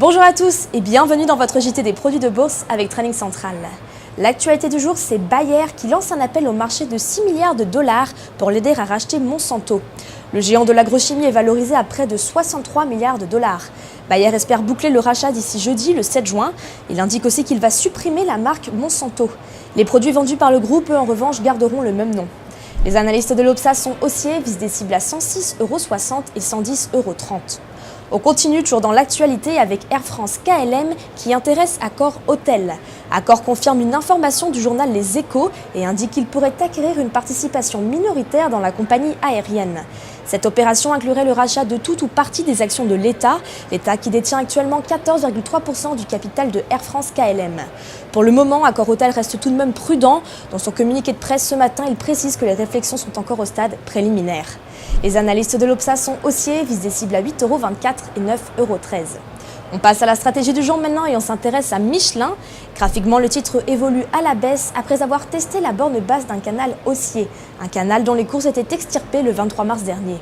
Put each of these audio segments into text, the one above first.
Bonjour à tous et bienvenue dans votre JT des produits de bourse avec Trading Central. L'actualité du jour, c'est Bayer qui lance un appel au marché de 6 milliards de dollars pour l'aider à racheter Monsanto. Le géant de l'agrochimie est valorisé à près de 63 milliards de dollars. Bayer espère boucler le rachat d'ici jeudi, le 7 juin. Il indique aussi qu'il va supprimer la marque Monsanto. Les produits vendus par le groupe, eux, en revanche, garderont le même nom. Les analystes de l'Obsa sont haussiers, visent des cibles à 106,60 € et 110,30 €. On continue toujours dans l'actualité avec Air France KLM qui intéresse Accor Hôtel. Accor confirme une information du journal Les Échos et indique qu'il pourrait acquérir une participation minoritaire dans la compagnie aérienne. Cette opération inclurait le rachat de tout ou partie des actions de l'État, l'État qui détient actuellement 14,3% du capital de Air France KLM. Pour le moment, Accor Hôtel reste tout de même prudent. Dans son communiqué de presse ce matin, il précise que les réflexions sont encore au stade préliminaire. Les analystes de l'Obsa sont haussiers, visent des cibles à 8,24 € et 9,13 €. On passe à la stratégie du jour maintenant et on s'intéresse à Michelin. Graphiquement, le titre évolue à la baisse après avoir testé la borne basse d'un canal haussier, un canal dont les cours étaient extirpés le 23 mars dernier.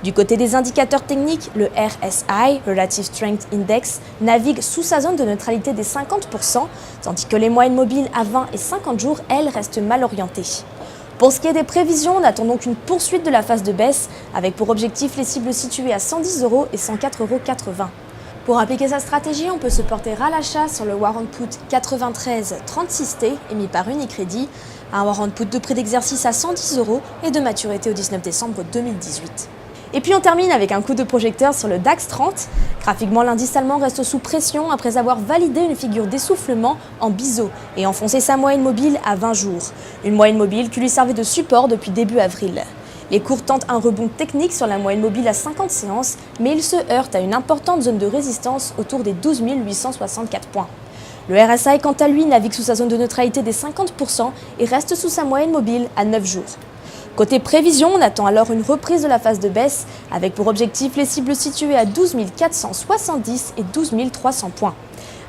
Du côté des indicateurs techniques, le RSI, Relative Strength Index, navigue sous sa zone de neutralité des 50%, tandis que les moyennes mobiles à 20 et 50 jours, elles, restent mal orientées. Pour ce qui est des prévisions, on attend donc une poursuite de la phase de baisse, avec pour objectif les cibles situées à 110 € et 104,80 €. Pour appliquer sa stratégie, on peut se porter à l'achat sur le warrant put 9336T émis par Unicredit, un warrant put de prix d'exercice à 110 € et de maturité au 19 décembre 2018. Et puis on termine avec un coup de projecteur sur le DAX 30. Graphiquement, l'indice allemand reste sous pression après avoir validé une figure d'essoufflement en biseau et enfoncé sa moyenne mobile à 20 jours. Une moyenne mobile qui lui servait de support depuis début avril. Les cours tentent un rebond technique sur la moyenne mobile à 50 séances, mais ils se heurtent à une importante zone de résistance autour des 12 864 points. Le RSI, quant à lui, navigue sous sa zone de neutralité des 50% et reste sous sa moyenne mobile à 9 jours. Côté prévision, on attend alors une reprise de la phase de baisse, avec pour objectif les cibles situées à 12 470 et 12 300 points.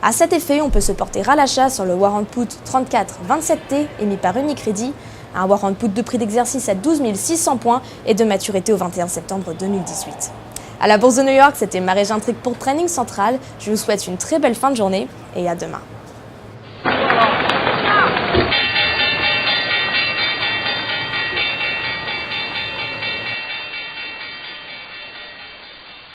À cet effet, on peut se porter à l'achat sur le warrant put 3427T émis par Unicredit, un warrant put de prix d'exercice à 12 600 points et de maturité au 21 septembre 2018. À la Bourse de New York, c'était Marie Gintric pour Trading Central. Je vous souhaite une très belle fin de journée et à demain.